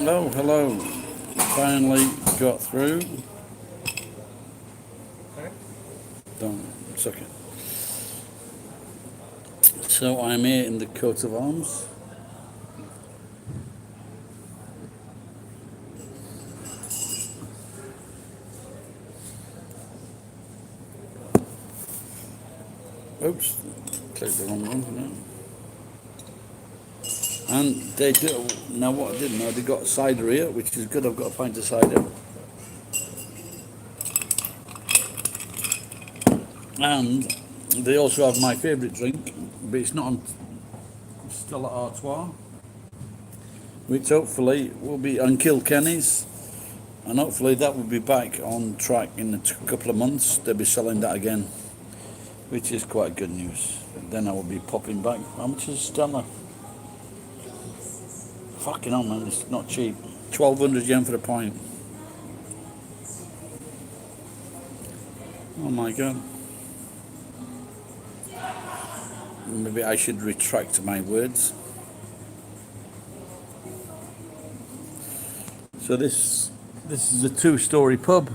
Oh, hello. Finally got through. Don't suck it. So I'm here in the coat of arms. Oops, clicked the wrong one. No. And they do. Now what I didn't know, they got cider here, which is good. I've got a pint of cider. And they also have my favourite drink, but it's not on Stella Artois, which hopefully will be on Kilkenny's. And hopefully that will be back on track in a couple of months. They'll be selling that again, which is quite good news. Then I will be popping back. How much is Stella? Fucking hell, man, it's not cheap. 1,200 yen for a pint. Oh my god. Maybe I should retract my words. So this is a two-story pub.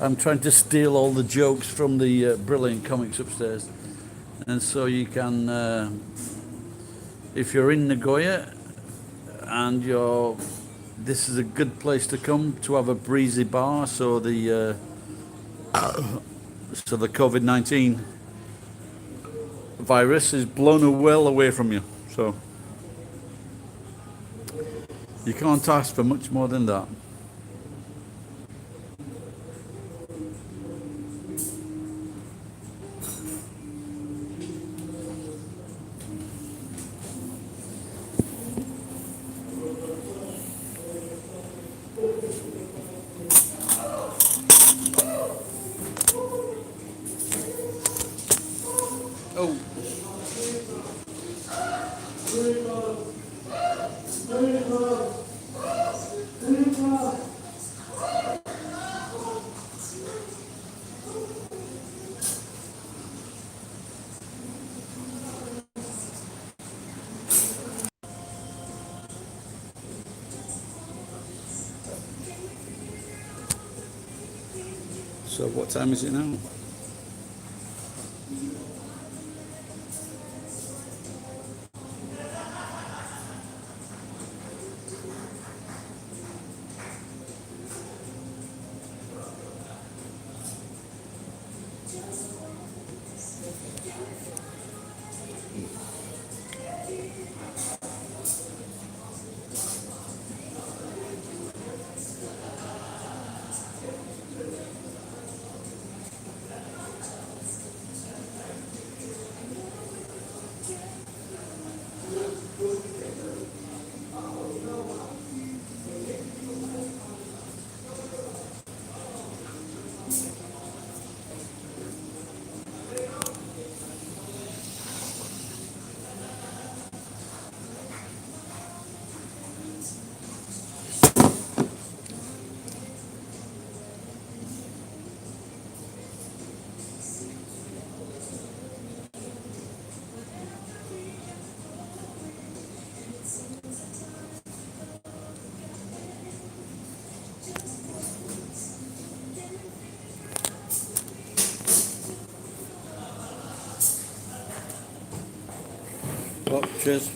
I'm trying to steal all the jokes from the brilliant comics upstairs. And so you can, if you're in Nagoya and this is a good place to come to have a breezy bar. So the COVID-19 virus is blown well away from you. So you can't ask for much more than that. Oh. So what time is it now? Oh, cheers.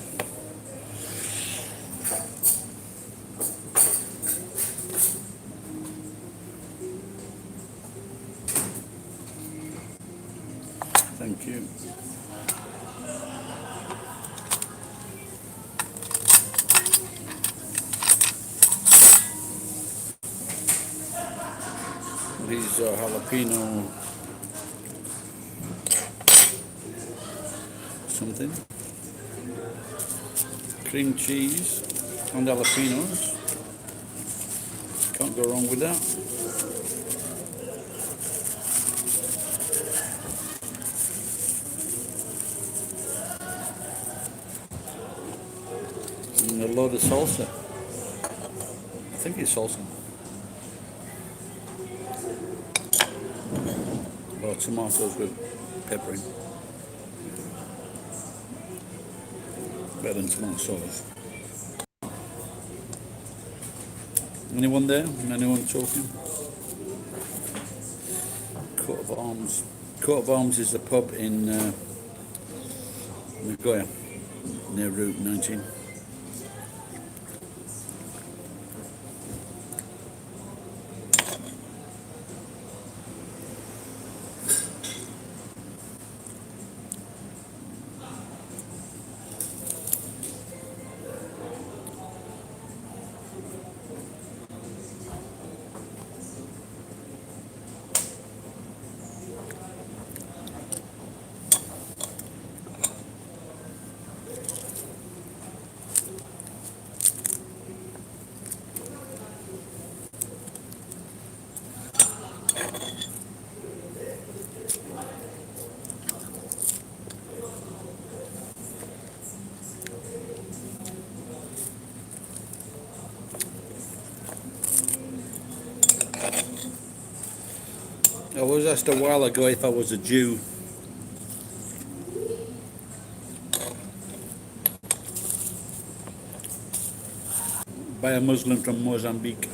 Thank you. These are jalapeno something. Cream cheese and jalapenos. Can't go wrong with that. And a load of salsa. I think it's salsa. Or tomatoes with pepper in. Better than tomato sauce. Anyone there? Anyone talking? Coat of Arms. Coat of Arms is a pub in Nagoya, near Route 19. I was asked a while ago if I was a Jew. By a Muslim from Mozambique.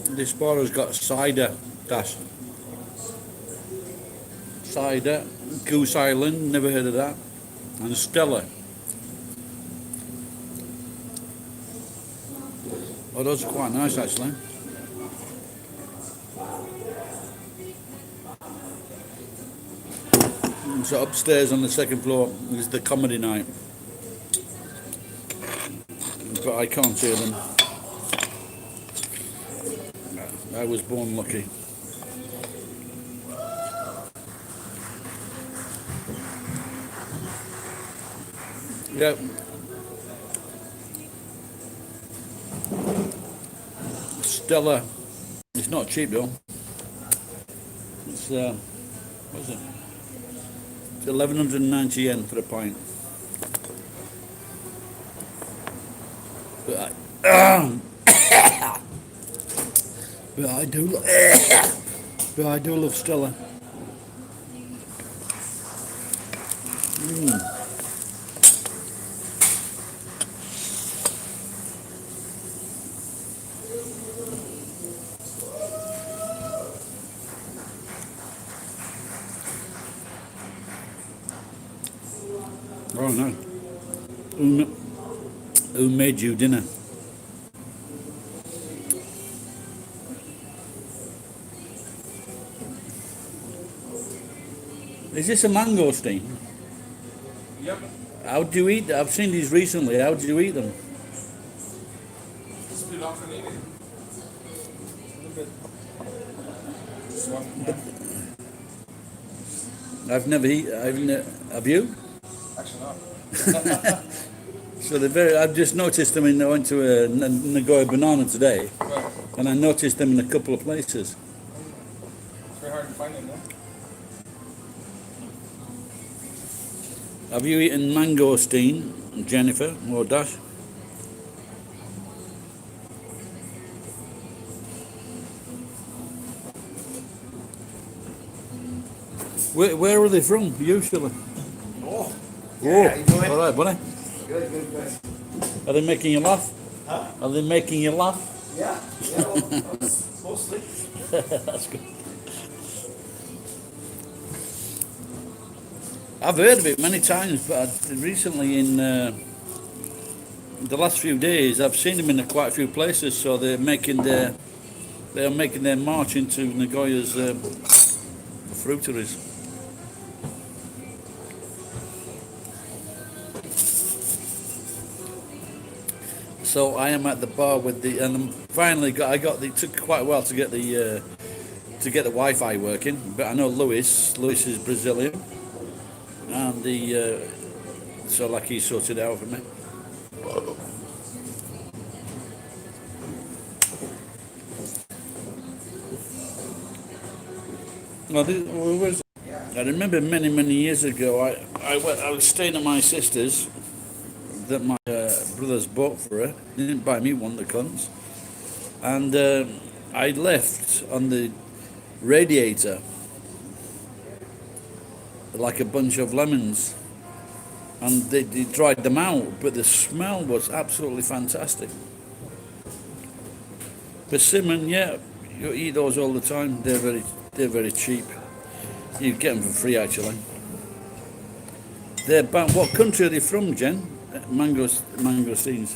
This bar has got cider, dash. Cider, Goose Island, never heard of that. And Stella. Oh, those are quite nice actually. So upstairs on the second floor is the comedy night. But I can't hear them. I was born lucky. Yep. Stella. It's not cheap though. It's what is it? It's 1190 yen for a pint. But I do love Stella. Oh no. Who made you dinner? Is this a mangosteen? Yep. How do you eat? I've seen these recently. How do you eat them? Split off and eat it. A little bit. Swap. I've never eaten. Have you? Actually not. So they're very. I've just noticed them I went to a Nagoya Banana today, Well, and I noticed them in a couple of places. it's very hard to find them, though. Have you eaten mangosteen, Jennifer or Dash? Where are they from usually? Oh, Oh, how you doing? all right, buddy. Good, good, good. Are they making you laugh? Huh? Are they making you laugh? Yeah, well, mostly. That's good. I've heard of it many times, but recently in the last few days, I've seen them in quite a few places. So they're making their march into Nagoya's fruiteries. So I am at the bar with and finally it took quite a while to get the Wi-Fi working, but I know Lewis is Brazilian, and so like he sorted it out for me. Well, I remember many years ago. I was staying at my sister's that my brothers bought for her. They didn't buy me one, the cunts. And I left on the radiator like a bunch of lemons, and they dried them out. But the smell was absolutely fantastic. Persimmon, yeah, you eat those all the time. They're very cheap. You get them for free actually. What country are they from, Jen? Mangosteens.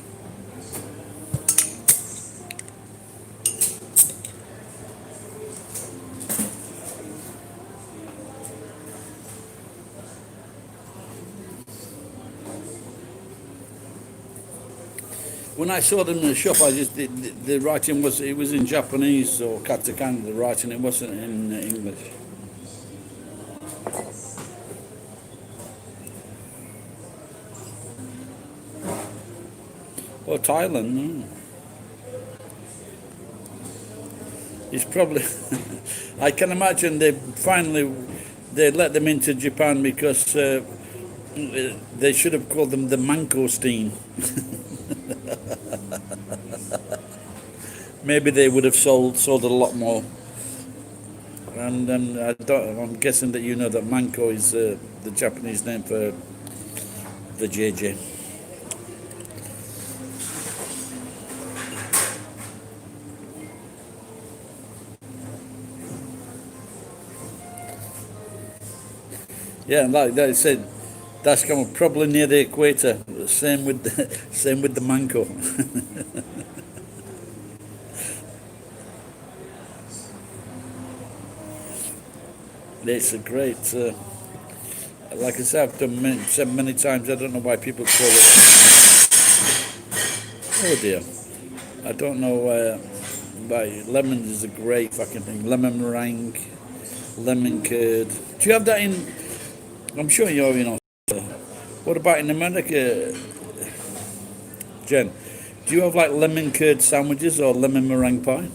When I saw them in the shop, the writing was in Japanese or katakana. The writing, it wasn't in English. Or Thailand. No. It's probably. I can imagine they let them into Japan because they should have called them the Mangosteen. Maybe they would have sold it a lot more. And I'm guessing that you know that mango is the Japanese name for the JJ. Yeah, like I said, that's probably near the equator. Same with the mango. It's a great. Like I said, I've said many times. I don't know why people call it. Oh dear, I don't know why. Lemon is a great fucking thing. Lemon meringue, lemon curd. Do you have that in? I'm sure you have in Australia. What about in America, Jen? Do you have like lemon curd sandwiches or lemon meringue pie?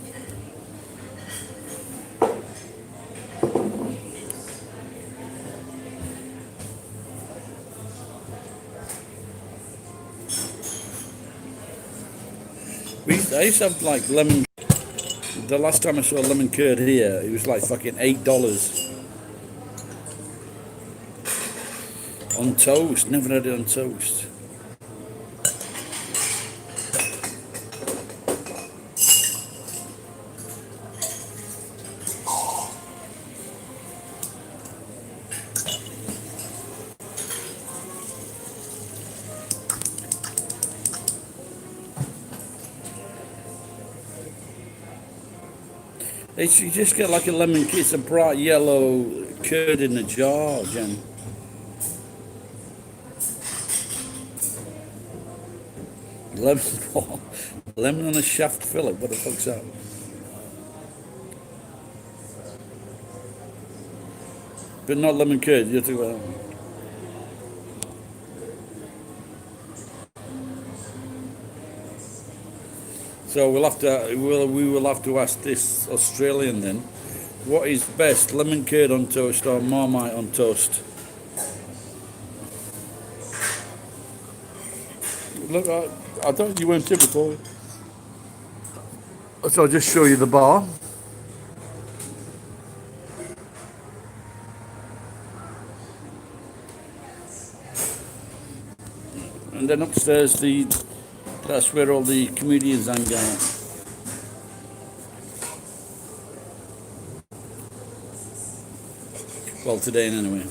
I used to have like lemon. The last time I saw lemon curd here, it was like fucking $8 on toast. Never had it on toast. You just get like a lemon curd. It's a bright yellow curd in a jar, Jen. Lemon, lemon on a shaft fillet. What the fuck's that? But not lemon curd. You're talking about. So we will have to ask this Australian then. What is best, lemon curd on toast or Marmite on toast? Look, I thought you weren't here before. So I'll just show you the bar. And then upstairs, that's where all the comedians hang out. Well, today anyway.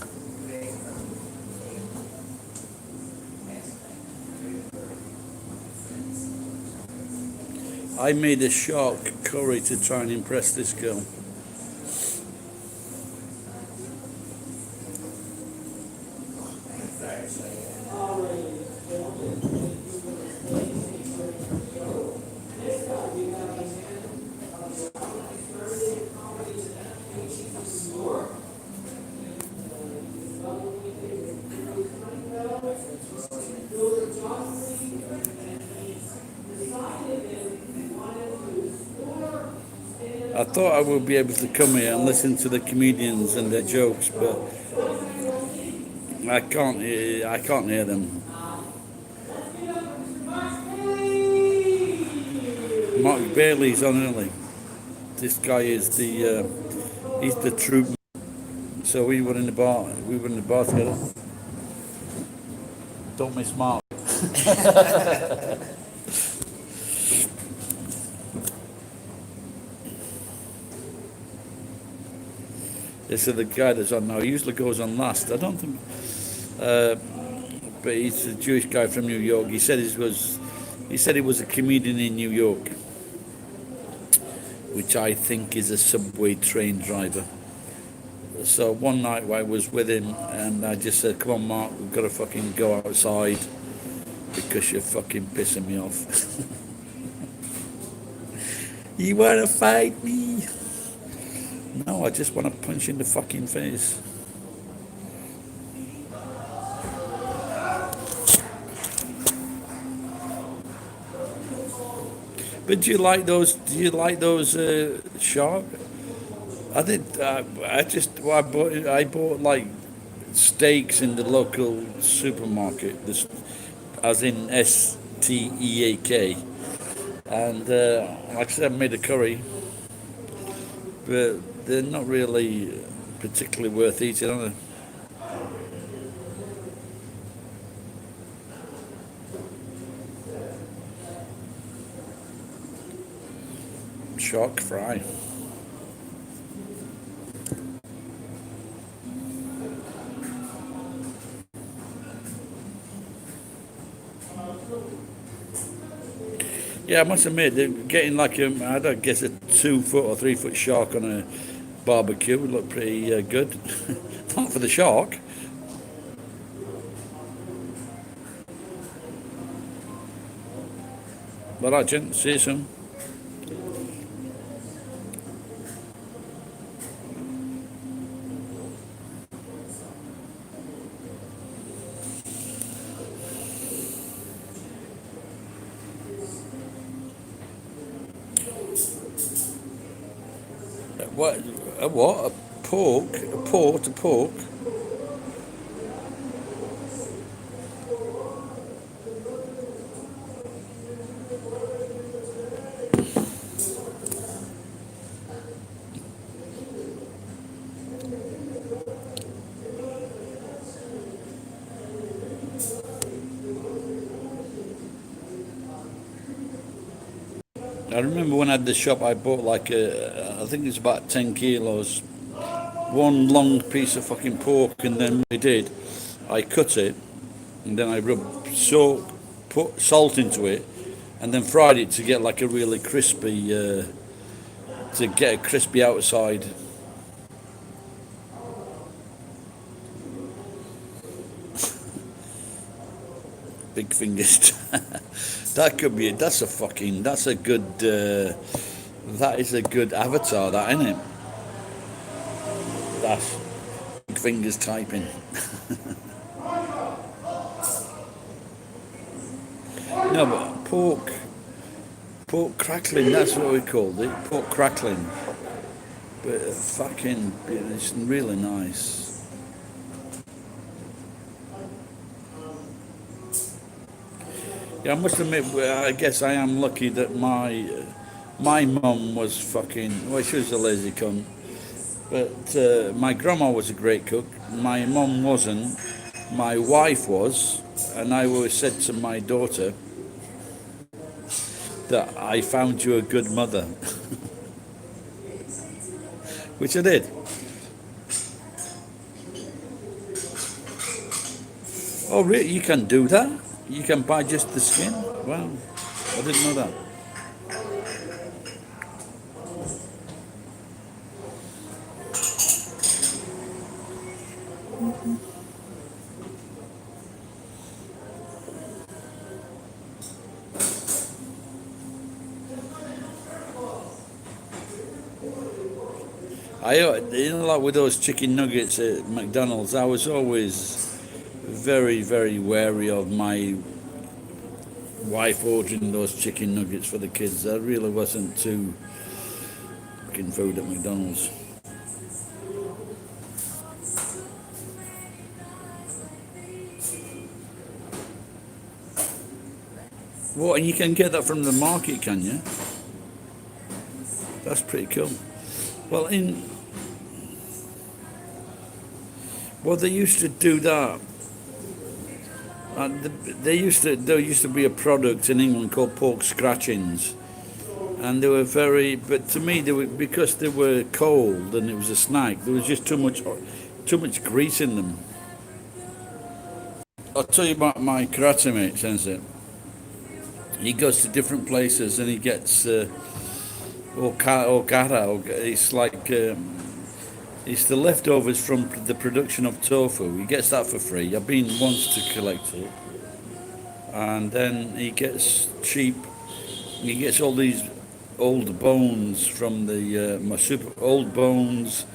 I made a shark curry to try and impress this girl. I thought I would be able to come here and listen to the comedians and their jokes, but I can't. I can't hear them. Mark Bailey's on early. This guy is the he's the troop. So we were in the bar. We were in the bar together. Don't miss Mark. This is the guy that's on now. He usually goes on last. I don't think, but he's a Jewish guy from New York. He said he was a comedian in New York, which I think is a subway train driver. So one night I was with him and I just said, "Come on, Mark, we've got to fucking go outside because you're fucking pissing me off." You want to fight me? No, I just want to punch you in the fucking face. But do you like those? Do you like those shark? I did. I bought like steaks in the local supermarket. This, as in STEAK, and like I said, I made a curry, but they're not really particularly worth eating, are they? Shark fry. Yeah, I must admit, getting like I don't guess a 2 foot or 3 foot shark on a barbecue would look pretty good. Not for the shark. All right, gent. See you soon. What? A what? A pork? A port? A pork? I remember when I had the shop, I bought like I think it's about 10 kilos, one long piece of fucking pork, and then what I did, I cut it, and then I rubbed salt, put salt into it, and then fried it to get like a really crispy, to get a crispy outside. Big fingers. That could be it. That's a good, that is a good avatar, that, isn't it? That's big fingers typing. No, but pork crackling, that's what we called it, pork crackling. But fucking, it's really nice. Yeah, I must admit, I guess I am lucky that my mum was fucking, well, she was a lazy cunt, but my grandma was a great cook. My mum wasn't. My wife was, and I always said to my daughter that I found you a good mother, which I did. Oh, really? You can do that? You can buy just the skin? Wow, I didn't know that. Like with those chicken nuggets at McDonald's, I was always very, very wary of my wife ordering those chicken nuggets for the kids. I really wasn't too fucking food at McDonald's. What, and you can get that from the market, can you? That's pretty cool. Well, they used to do that. There used to be a product in England called pork scratchings, and they were but to me, because they were cold and it was a snack, there was just too much grease in them. I'll tell you about my karate mate, Sensei. He goes to different places and he gets okara. It's like it's the leftovers from the production of tofu. He gets that for free. I've been once to collect it, and then he gets cheap. He gets all these old bones from the old bones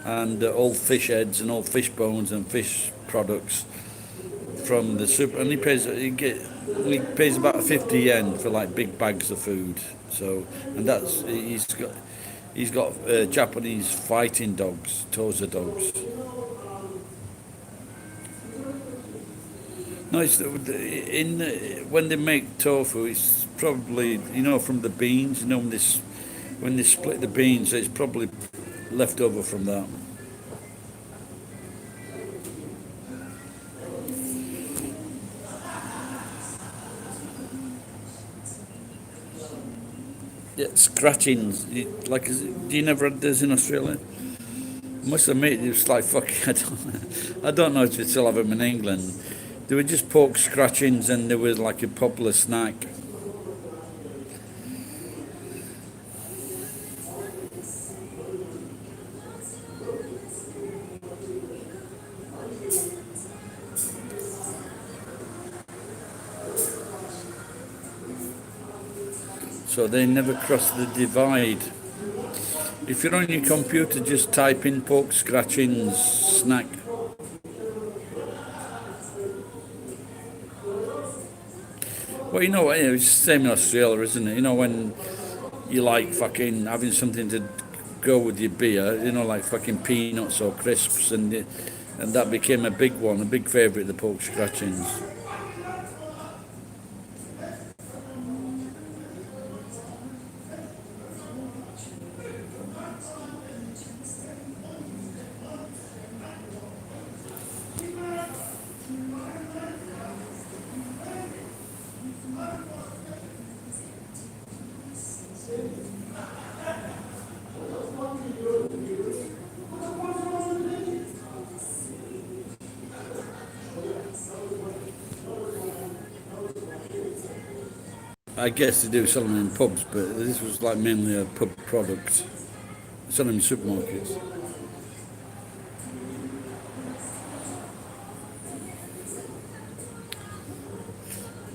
and old fish heads and old fish bones and fish products from the super, and he pays about 50 yen for like big bags of food. So, and he's got Japanese fighting dogs, Tosa dogs. No, when they make tofu, it's probably, from the beans. When they split the beans, it's probably left over from that. Yeah, scratchings. Do you never had this in Australia? Must admit, it was like fucking. I don't know if they still have them in England. They were just pork scratchings, and they were like a popular snack. So they never cross the divide. If you're on your computer, just type in pork scratchings snack. Well, it's the same in Australia, isn't it? When you like fucking having something to go with your beer, like fucking peanuts or crisps, and that became a big one, a big favourite, the pork scratchings. I guess they do sell them in pubs, but this was like mainly a pub product. Sell them in supermarkets.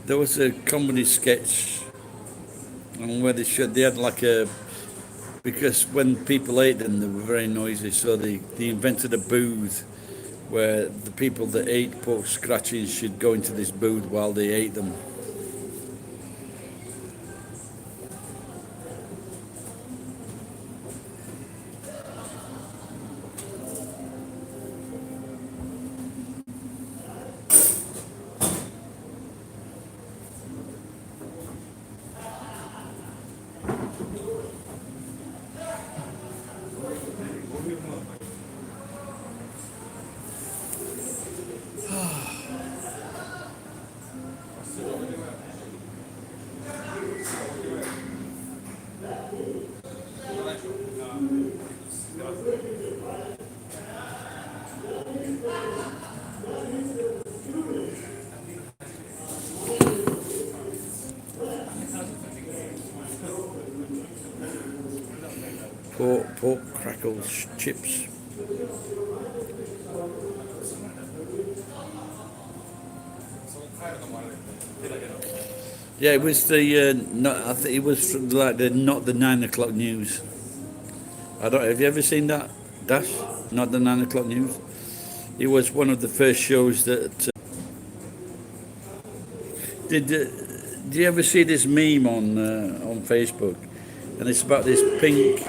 There was a comedy sketch, and where they had like because when people ate them, they were very noisy, so they invented a booth where the people that ate pork scratchings should go into this booth while they ate them. Pork crackles chips. Yeah, it was the. I think it was from like not the 9 o'clock news. I don't. Have you ever seen that? Dash, not the 9 o'clock news. It was one of the first shows that. Did you ever see this meme on Facebook? And it's about this pink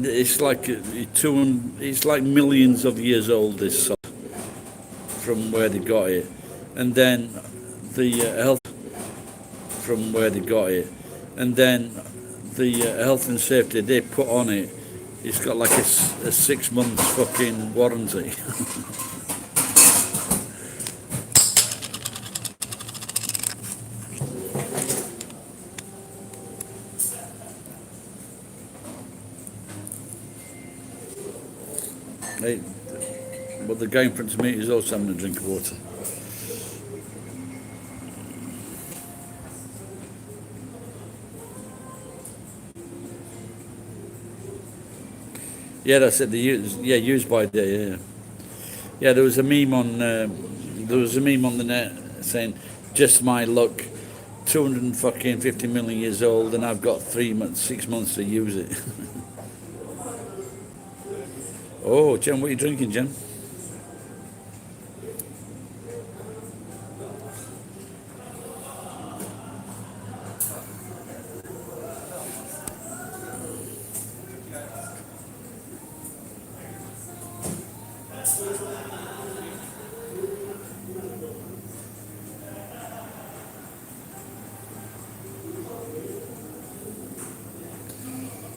and it's like it's like millions of years old. This salt from where they got it, and then the health from where they got it, and then the health and safety they put on it. It's got like a 6 months fucking warranty. Hey, but the guy in front of me is also having a drink of water. Yeah, that's it. Used by day. Yeah, yeah. There was a meme on the net saying, "Just my luck, 250 million years old, and I've got 6 months to use it." Oh, Jen, what are you drinking, Jen?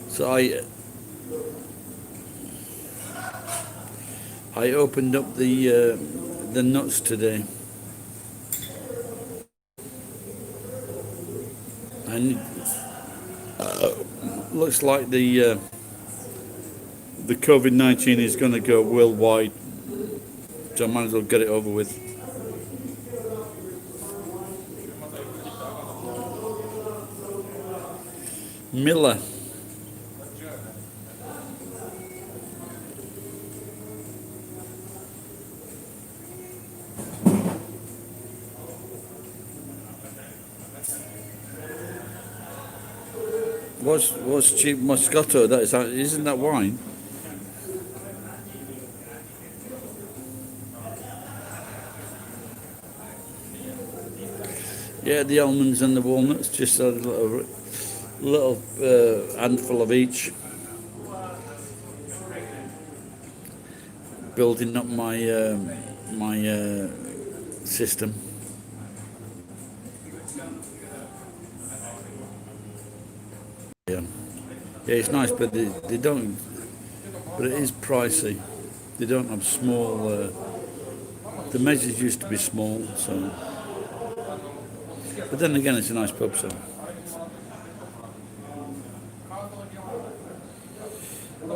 So I opened up the nuts today, and looks like the COVID-19 is going to go worldwide, so I might as well get it over with. Miller. What's cheap Moscato? Isn't that wine? Yeah, the almonds and the walnuts, just a little handful of each. Building up my system. Yeah, it's nice, but they don't. But it is pricey. They don't have small. The measures used to be small, so. But then again, it's a nice pub, so.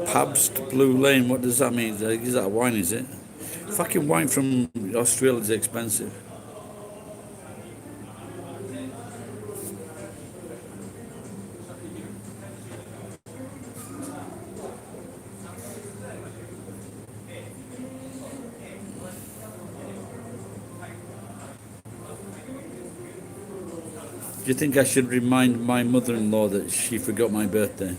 Pabst Blue Lane. What does that mean? Is that a wine? Is it? Fucking wine from Australia is expensive. Do you think I should remind my mother-in-law that she forgot my birthday?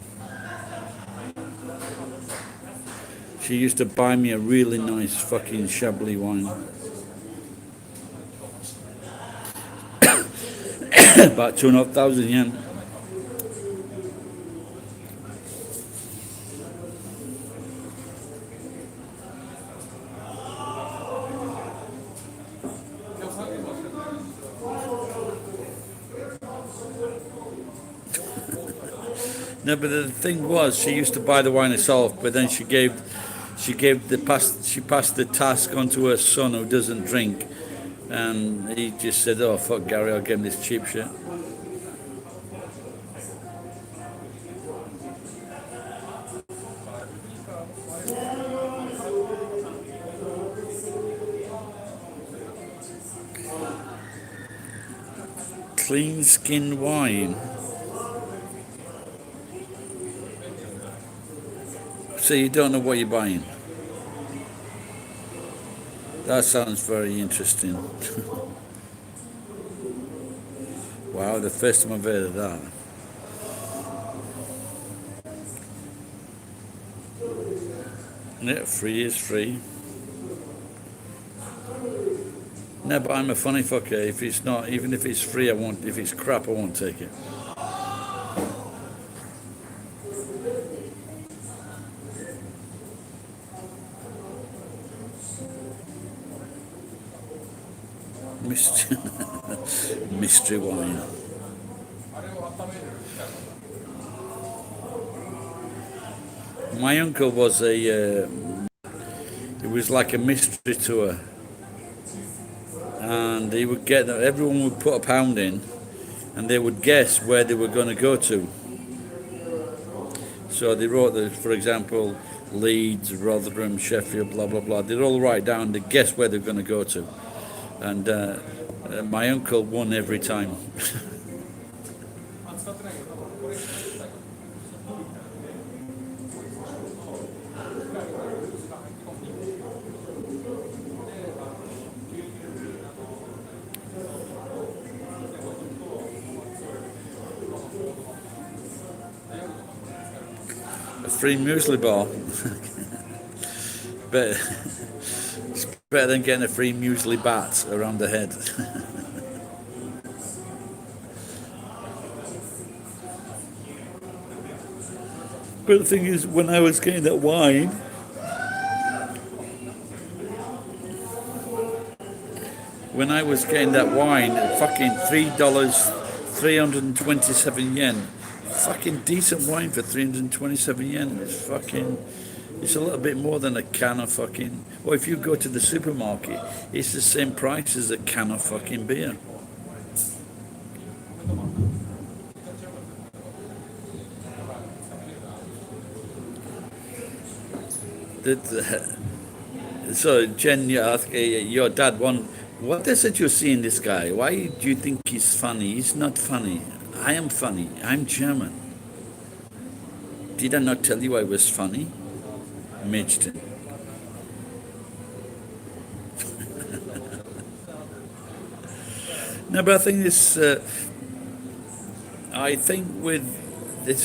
She used to buy me a really nice fucking Chablis wine. About 2,500 yen. No, but the thing was, she used to buy the wine herself, but then she passed the task on to her son who doesn't drink, and he just said, "Oh fuck, Gary, I'll give him this cheap shit." Clean skin wine. So you don't know what you're buying. That sounds very interesting. Wow, the first time I've heard of that. Yeah, free is free. No, but I'm a funny fucker. If it's not, even if it's free, I won't. If it's crap, I won't take it. Mystery, mystery wine. My uncle was it was like a mystery tour, and he would get everyone would put a pound in, and they would guess where they were going to go to. So they wrote, for example, Leeds, Rotherham, Sheffield, blah blah blah. They'd all write down, they guess where they're going to go to, and my uncle won every time. A free muesli bar, but it's better than getting a free muesli bat around the head. But the thing is, when I was getting that wine, fucking $3, 327 yen. Fucking decent wine for 327 yen. It's a little bit more than a can of fucking. Or if you go to the supermarket, it's the same price as a can of fucking beer. So Jen, your dad what is it you see in this guy? Why do you think he's funny? He's not funny. I am funny. I'm German. Did I not tell you I was funny? Mädchen. No, but I think this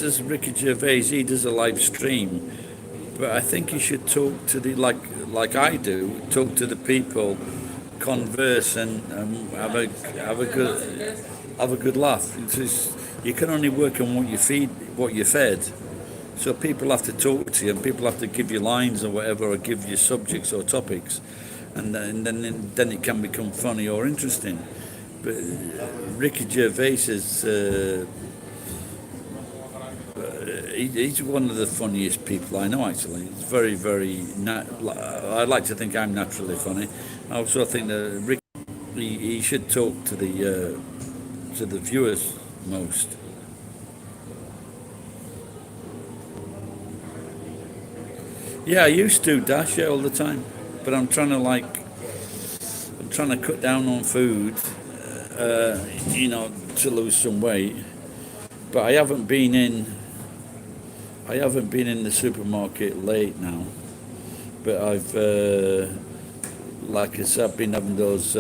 is Ricky Gervais. He does a live stream, but I think you should talk to the like I do. Talk to the people, converse, and have a good laugh. You can only work on what you fed. So people have to talk to you, and people have to give you lines or whatever, or give you subjects or topics, and then it can become funny or interesting. But Ricky Gervais is he's one of the funniest people I know. Actually, it's very, very. I like to think I'm naturally funny. I also think that Ricky he should talk to the viewers most. Yeah, I used to dash it all the time, but I'm trying to cut down on food, to lose some weight. But I haven't been in the supermarket late now. But like I said, I've been having those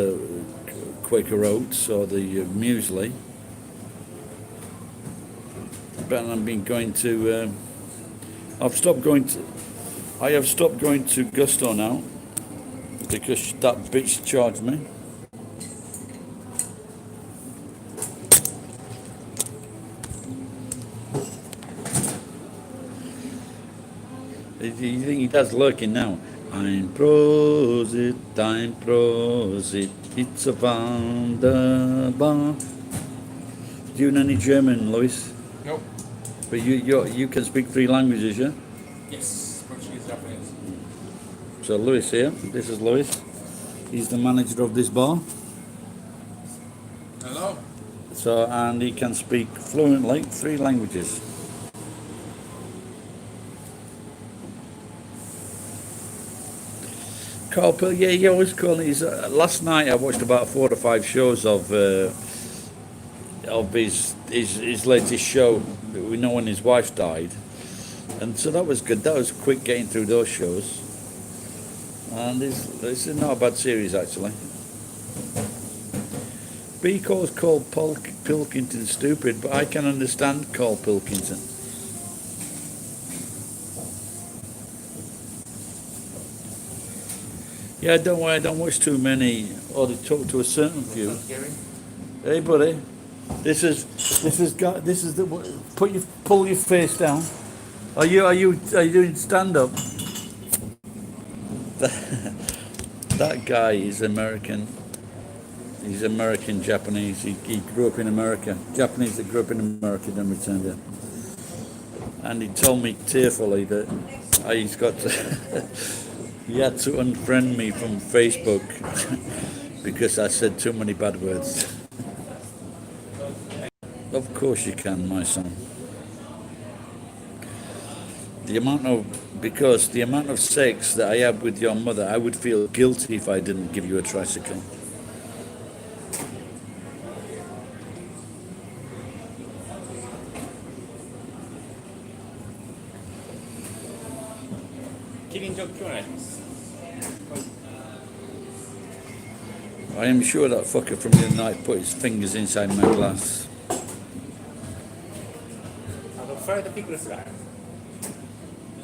Quaker Oats or the muesli. But I've been going to. I have stopped going to Gusto now because that bitch charged me. You think he does lurking now? Ein Prosit, it's a wunderbar. Do you know any German, Luis? Nope. But you can speak 3 languages, yeah? Yes, Portuguese, Japanese. So Luis here, this is Luis. He's the manager of this bar. Hello. So, and he can speak fluently 3 languages. Carl, yeah, he always calls it. Last night I watched about 4 or 5 shows of his latest show. We know when his wife died, and so that was good. That was quick getting through those shows. And this is not a bad series actually. But he calls Paul Pilkington stupid, but I can understand Carl Pilkington. Yeah, don't worry, I don't watch too many, or they talk to a certain few. Hey, buddy, this is the pull your face down. Are you doing stand up? That guy is American. He's American Japanese. He grew up in America. Japanese that grew up in America then returned here. And he told me tearfully that he's got to he had to unfriend me from Facebook because I said too many bad words. Of course you can, my son. Because the amount of sex that I had with your mother, I would feel guilty if I didn't give you a tricycle. I am sure that fucker from the other night put his fingers inside my glass. フライドピクルスがある。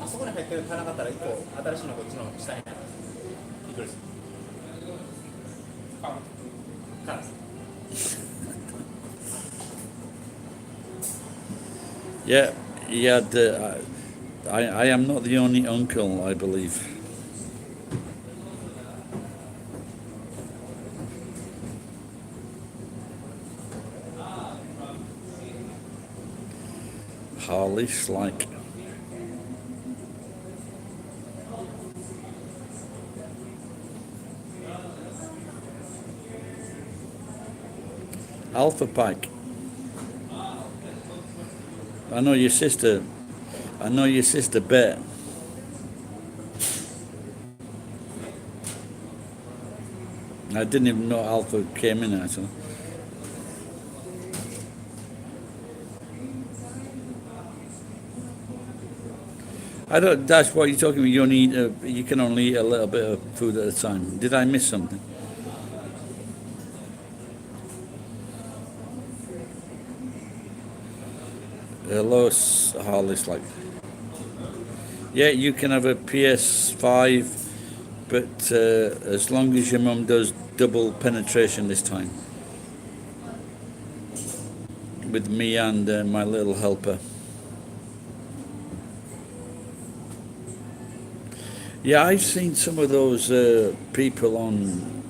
あそこに入ってる足らなかったら一個新しいのこっちの下にある。ピクルス。カラス。Yeah, he had. I am not the only uncle, I believe. Harley Slike. Alpha Pike. I know your sister Bet. I didn't even know Alpha came in actually. I don't. That's what you're talking about. You only eat. You can only eat a little bit of food at a time. Did I miss something? Hello, Harley Slike. Yeah, you can have a PS5, but as long as your mum does double penetration this time with me and my little helper. Yeah, I've seen some of those people on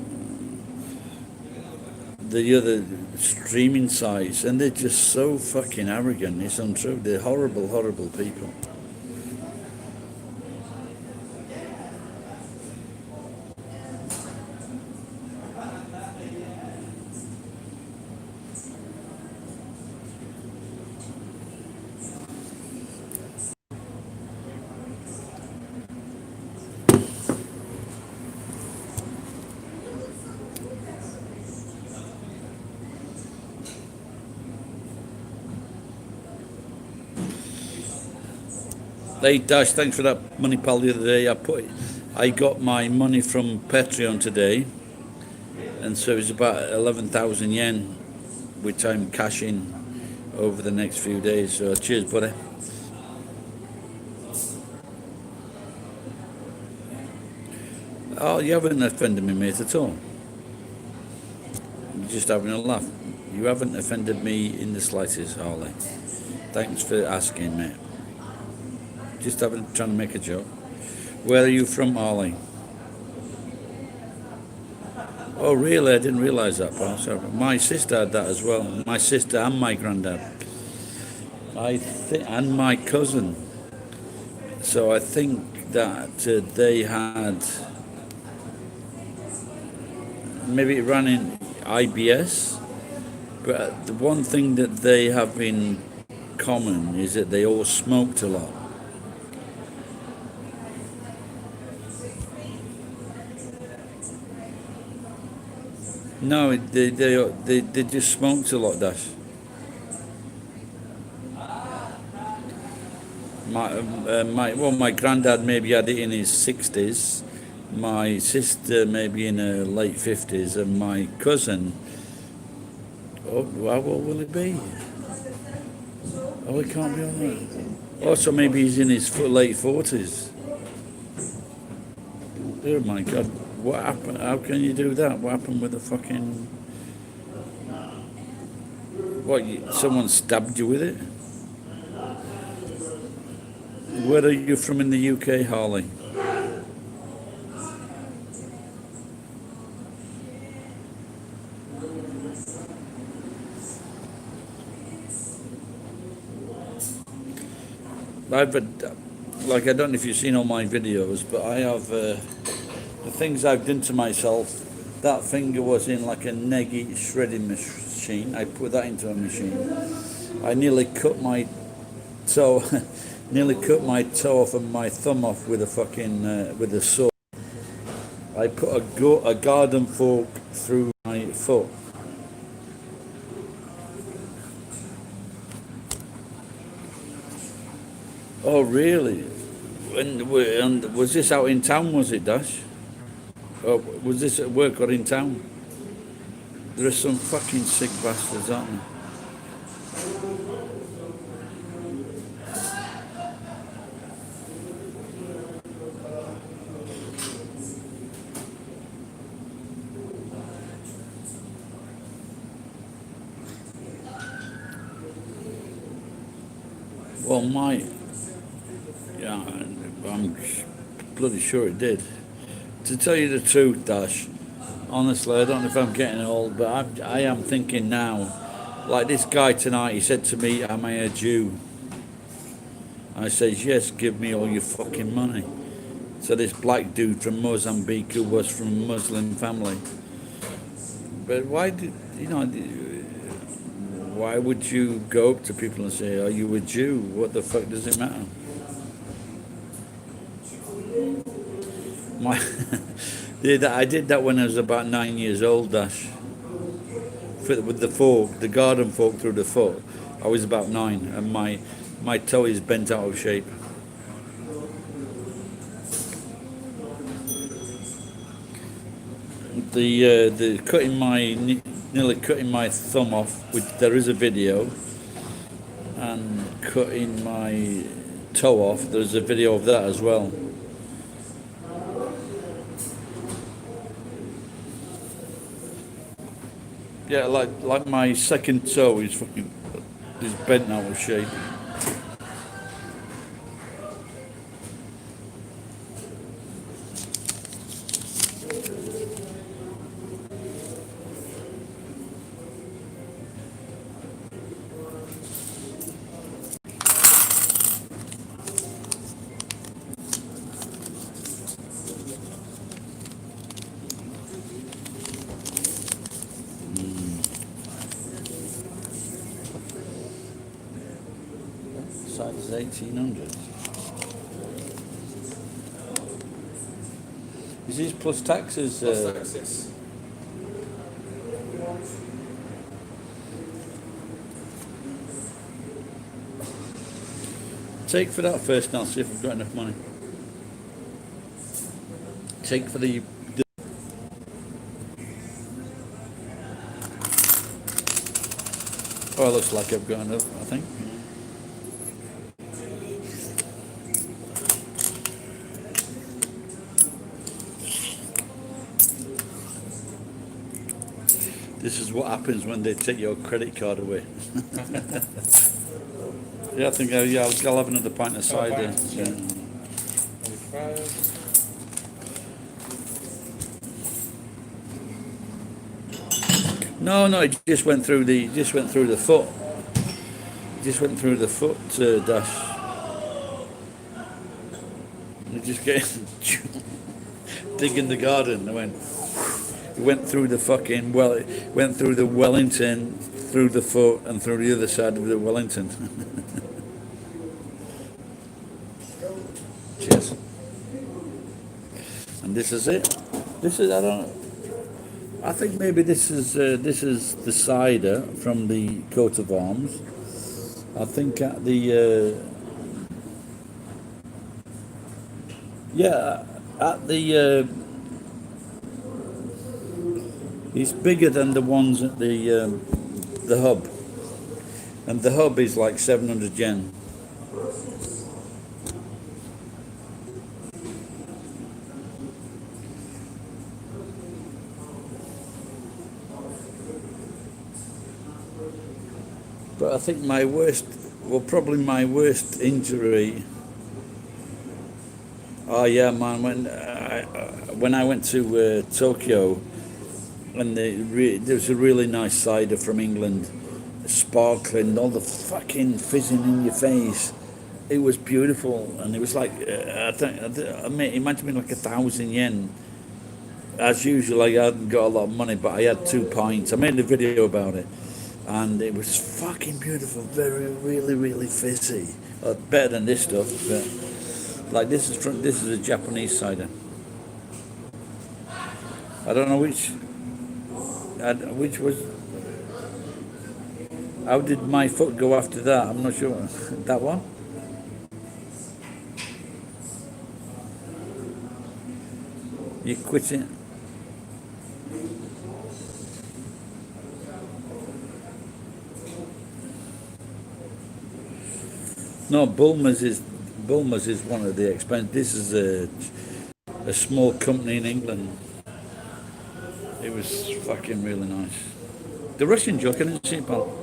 the other streaming sites, and they're just so fucking arrogant. It's untrue. They're horrible, horrible people. Hey Dash, thanks for that money, pal. The other day, I got my money from Patreon today, and so it's about 11,000 yen, which I'm cashing over the next few days. So cheers, buddy. Oh, you haven't offended me, mate, at all. You're just having a laugh. You haven't offended me in the slightest, Harley. Thanks for asking, mate. Just trying to make a joke. Where are you from, Harley? Oh, really? I didn't realise that, pal. Sorry. My sister had that as well. My sister and my granddad. And my cousin. So I think that they had. Maybe it ran in IBS. But the one thing that they have in common is that they all smoked a lot. No, they just smoked a lot, Dash. My granddad maybe had it in his 60s. My sister maybe in her late 50s, and my cousin. Oh, well, what will it be? Oh, it can't be on that. Oh, so maybe he's in his late 40s. Oh my God. What happened? How can you do that? What happened with the fucking... What, someone stabbed you with it? Where are you from in the UK, Harley? I've like I don't know if you've seen all my videos, but I have the things I've done to myself. That finger was in like a neggy shredding machine. I put that into a machine. I nearly cut my toe, nearly cut my toe off and my thumb off with a fucking with a saw. I put a garden fork through my foot. Oh really? And was this out in town? Was it, Dash? Or was this at work or in town? There are some fucking sick bastards, aren't there? Well, yeah, I'm bloody sure it did. To tell you the truth, Dash, honestly, I don't know if I'm getting old, but I am thinking now, like this guy tonight, he said to me, am I a Jew? I says, yes, give me all your fucking money. So this black dude from Mozambique who was from a Muslim family. But why did, why would you go up to people and say, are you a Jew? What the fuck does it matter? I did that when I was about 9 years old, Dash. With the fork, the garden fork through the foot. I was about 9 and my toe is bent out of shape. The nearly cutting my thumb off, which there is a video, and cutting my toe off, there's a video of that as well. Yeah, like my second toe is bent out of shape. Size is 1800. Is this plus taxes? Plus taxes. Take for that first, and I'll see if we've got enough money. Take for the. Oh, it looks like I've got enough, I think. This is what happens when they take your credit card away. Yeah, I think I'll have another pint of cider. Yeah. No, it just went through the foot. It just went through the foot, Dash. It just get digging the garden. It went through the fucking it went through the Wellington, through the foot, and through the other side of the Wellington. Cheers. And this is it. I think maybe this is the cider from the coat of arms. I think at the it's bigger than the ones at the hub, and the hub is like 700 yen. But I think probably my worst injury. Oh yeah, man! When I went to Tokyo, and there was a really nice cider from England, sparkling, all the fucking fizzing in your face, It was beautiful, and it was like I mean, it might have been like 1,000 yen. As usual, I hadn't got a lot of money, but I had 2 pints. I made a video about it, and it was fucking beautiful. Very, really, really fizzy. Better than this stuff, but like this is a Japanese cider. I don't know which was. How did my foot go after that? I'm not sure. That one. You quit it. No, Bulmers is one of the expensive. This is a small company in England. It was fucking really nice. The Russian joke, I didn't see it, pal.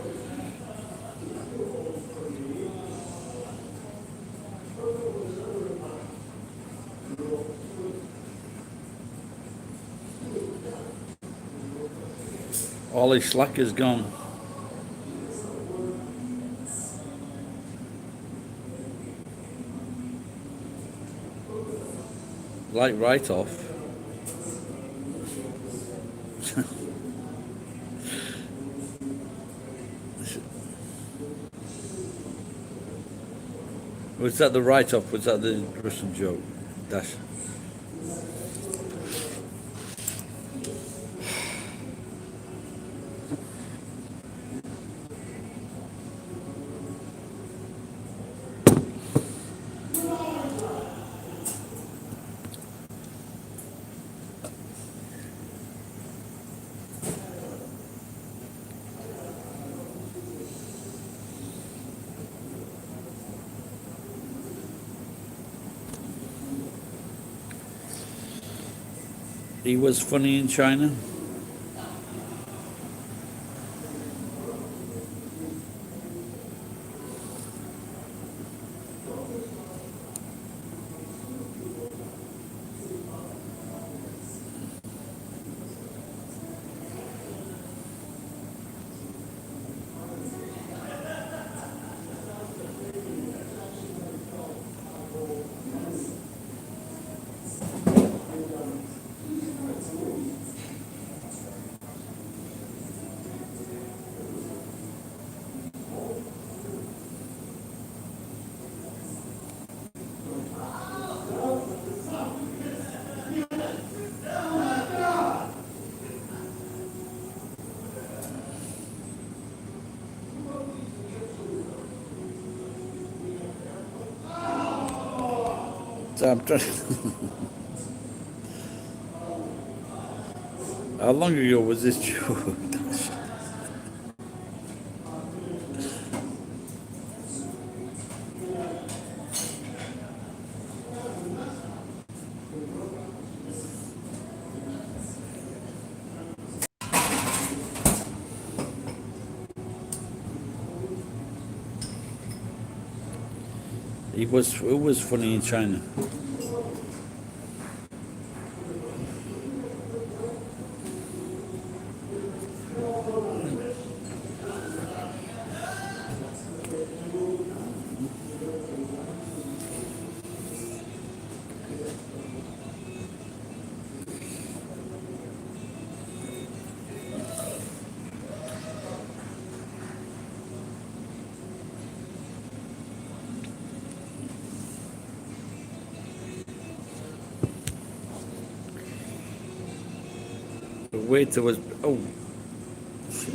All his slack is gone. Like right off. Was that the write-off? Was that the Russian joke? Dash. He was funny in China. So I'm trying. How long ago was this joke? It was funny in China. The waiter was shit.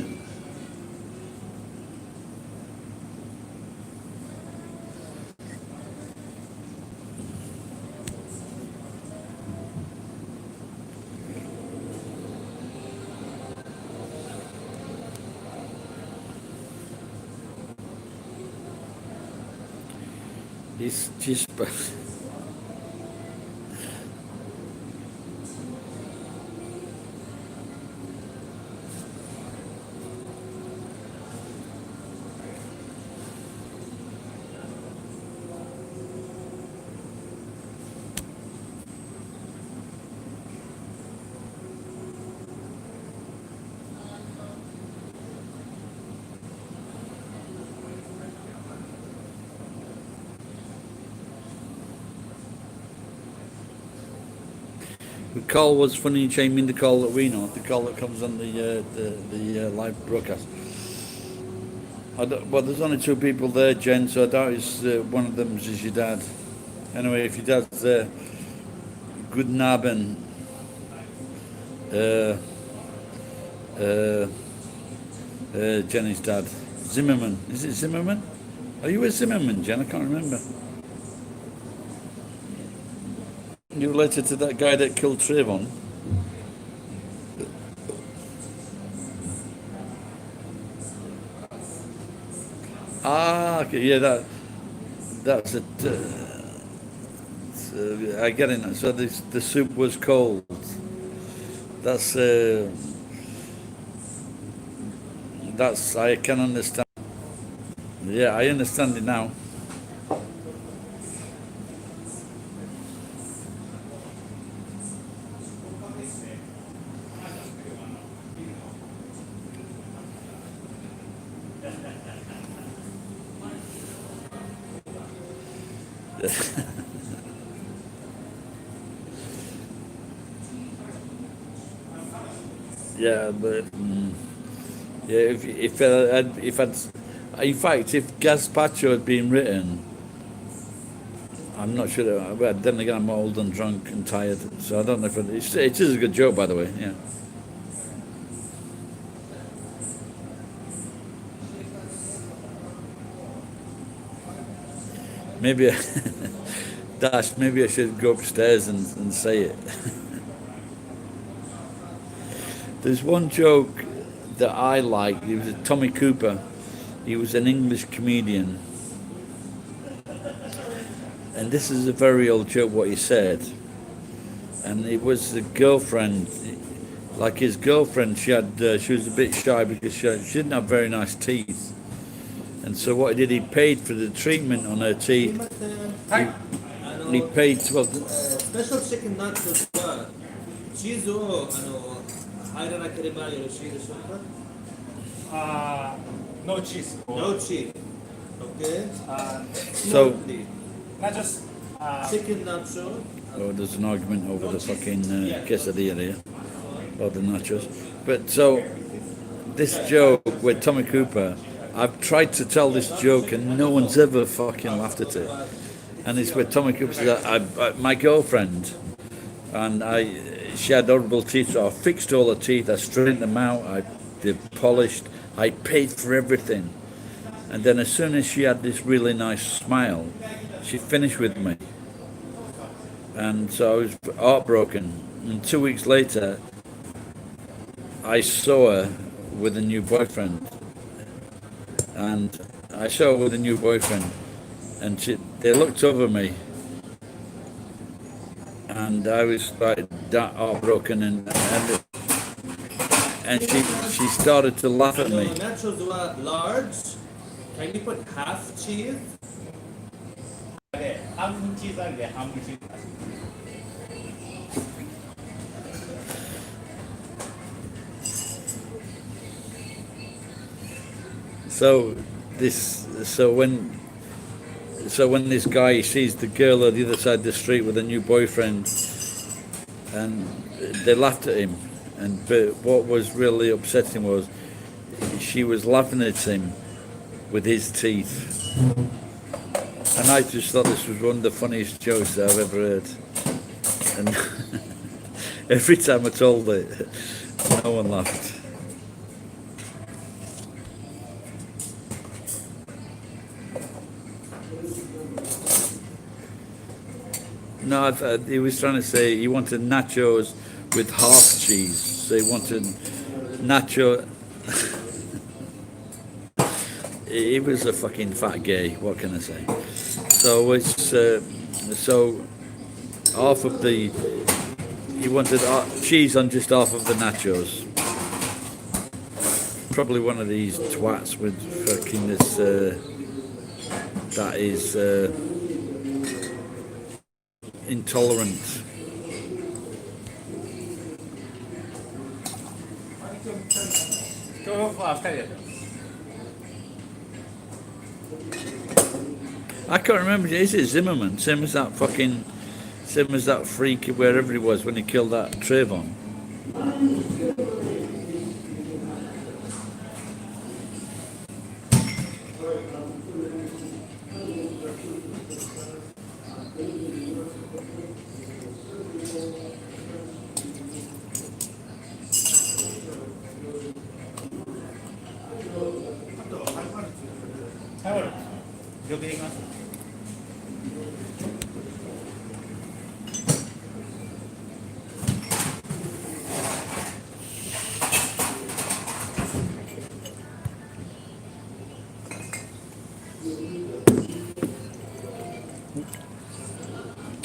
He's just. The call was funny. You changed me the call that we know, the call that comes on the live broadcast. Well, there's only two people there, Jen, so I doubt it's one of them is your dad. Anyway, if your dad's there, good Abend. Jenny's dad, Zimmerman. Is it Zimmerman? Are you a Zimmerman, Jen? I can't remember. You related to that guy that killed Trayvon? Ah, okay, yeah, that's it. I get it now. So the soup was cold. That's I can understand. Yeah, I understand it now. Yeah, but yeah, if I'd, in fact, if Gazpacho had been written, I'm not sure. Well, then again, I'm old and drunk and tired, so I don't know if it is a good joke, by the way. Yeah. Maybe, Dash. Maybe I should go upstairs and say it. There's one joke that I like. It was Tommy Cooper. He was an English comedian. And this is a very old joke, what he said. And it was the girlfriend, like his girlfriend, she was a bit shy because she didn't have very nice teeth. And so what he did, he paid for the treatment on her teeth. He paid 12. スペシャルチキンナッツはチーズを入らなければよろしいでしょうか No cheese. No cheese. Okay. So, Not just. Chicken nacho. oh, there's an argument over the fucking quesadilla here, or the nachos. But so, this joke with Tommy Cooper, I've tried to tell this joke and no one's ever fucking laughed at it. And it's with Tommy Cooper said, my girlfriend, and she had horrible teeth, so I fixed all her teeth, I straightened them out, they're polished, I paid for everything. And then as soon as she had this really nice smile, she finished with me. And so I was heartbroken. And 2 weeks later, I saw her with a new boyfriend. And I saw her with a new boyfriend. And they looked over me. And I was like that heartbroken. And she started to laugh at me. Nachos were large. Can you put half cheese? で半分チーズありで半分チーズなし。So when this guy sees the girl on the other side of the street with a new boyfriend, and they laughed at him, but what was really upsetting was she was laughing at him with his teeth. And I just thought this was one of the funniest jokes that I've ever heard. And every time I told it, no one laughed. No, he was trying to say he wanted nachos with half cheese. So he wanted nacho. He was a fucking fat gay. What can I say? So it's so half of the. He wanted cheese on just half of the nachos. Probably one of these twats with fucking this. That is intolerant. I can't remember. Is it Zimmerman? Same as that fucking Same as that freak wherever he was when he killed that Trayvon.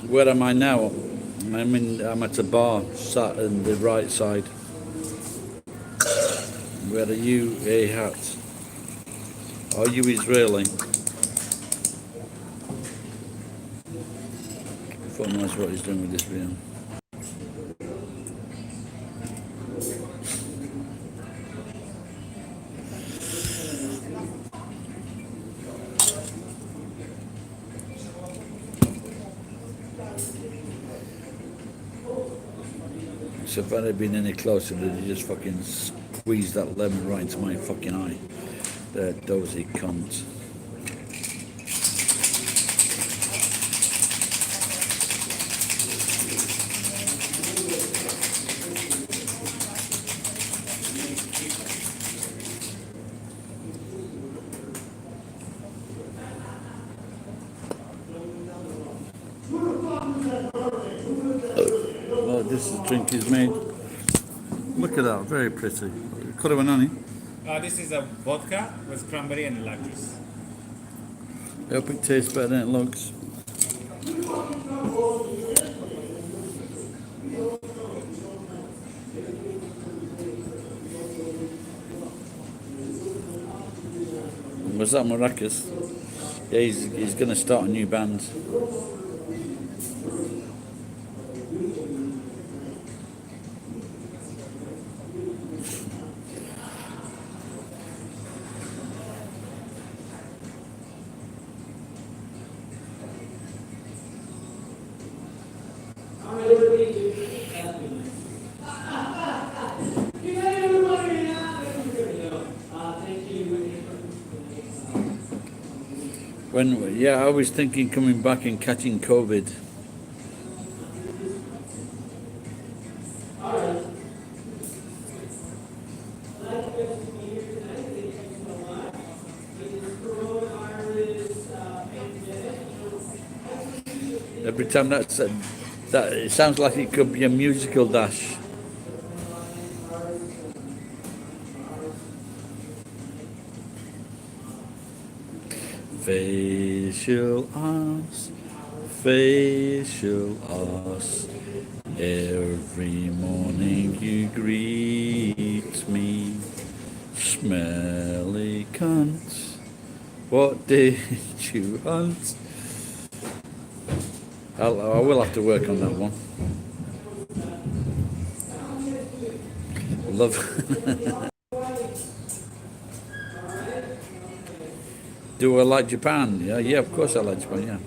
Where am I now? I'm at a bar, sat on the right side. Where are you, Hat? Are you Israeli? God knows what he's doing with this video. So if I'd have been any closer, they'd have just fucking squeezed that lemon right into my fucking eye. That dozy cunt. Oh, this drink is made. Look at that, very pretty. Kurawanani. This is a vodka with cranberry and lime juice. I hope it tastes better than it looks. Was that Maracas? Yeah, he's going to start a new band. Yeah, I was thinking coming back and catching COVID. Every time that it sounds like it could be a musical dash. Facial arts, every morning you greet me, smelly cunt, what did you hunt? I will have to work on that one. Love. Do I like Japan? Yeah, of course I like Japan, yeah.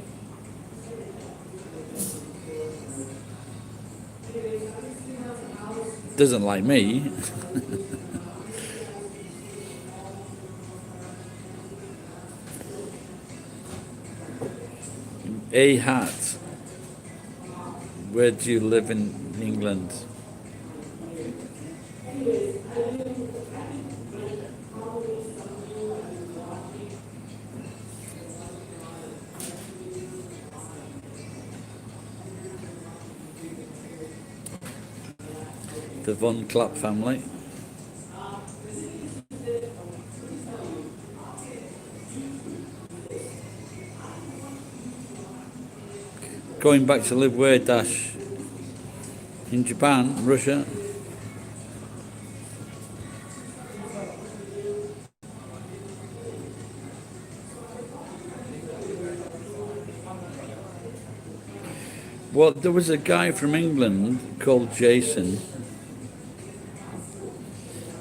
Doesn't like me. A Hat. Where do you live in England? The Von Klapp family. Going back to live where, Dash? In Japan, Russia? Well, there was a guy from England called Jason,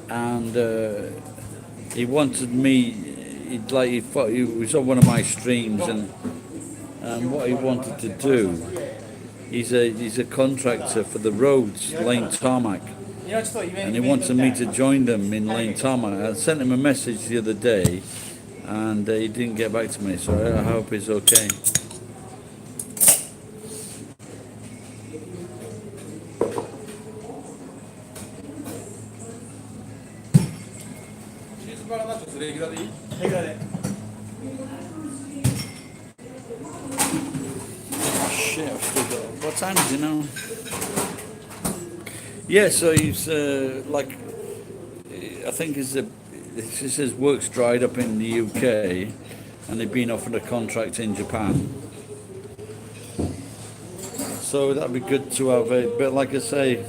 and he wanted me. He was on one of my streams, and what he wanted to do He's a contractor for the roads, Lane Tarmac, いやちょっとイベン and ト he wanted me to join them in Lane Tarmac. I sent him a message the other day, and he didn't get back to me. So I hope he's okay. チーズバーガーナッチョスレギュラーでいい？レギュラーで。 Shit, I've still got. What time is it now? Yeah, so he's like, I think his work's dried up in the UK, and they've been offered a contract in Japan. So that'd be good to have it, but like I say,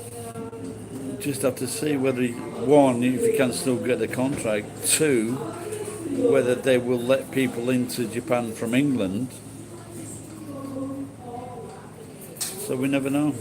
just have to see whether one, if he can still get the contract, two, whether they will let people into Japan from England. So we never know.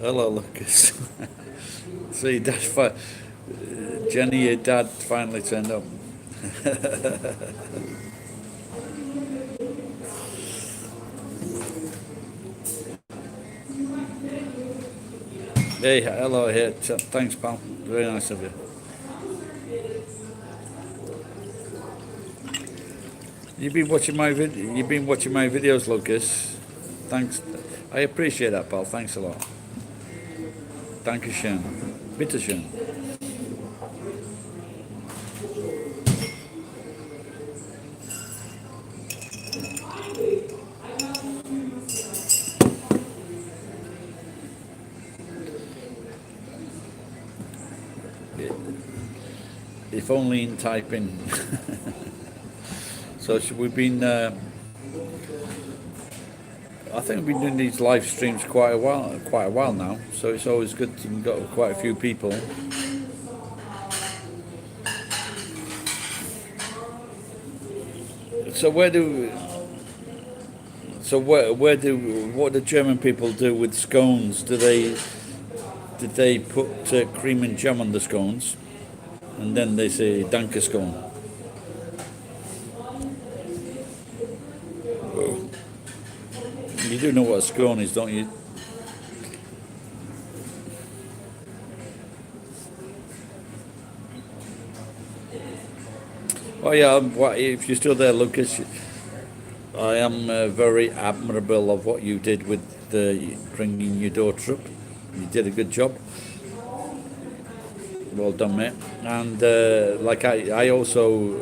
Hello, Lucas. See, Jenny, your dad finally turned up. Hey, hello here. Thanks, pal. Very nice of you. You've been watching my videos, Lucas. Thanks. I appreciate that, pal. Thanks a lot. Dankeschön. Bitteschön. If only in typing. So we've been. I think we've been doing these live streams quite a while now. So it's always good to got quite a few people. So what do what the German people do with scones? Did they put cream and jam on the scones, and then they say Danke scone? You do know what a scone is, don't you? Oh yeah, if you're still there, Lucas, I am very admirable of what you did with bringing your daughter up. You did a good job. Well done, mate. And like I also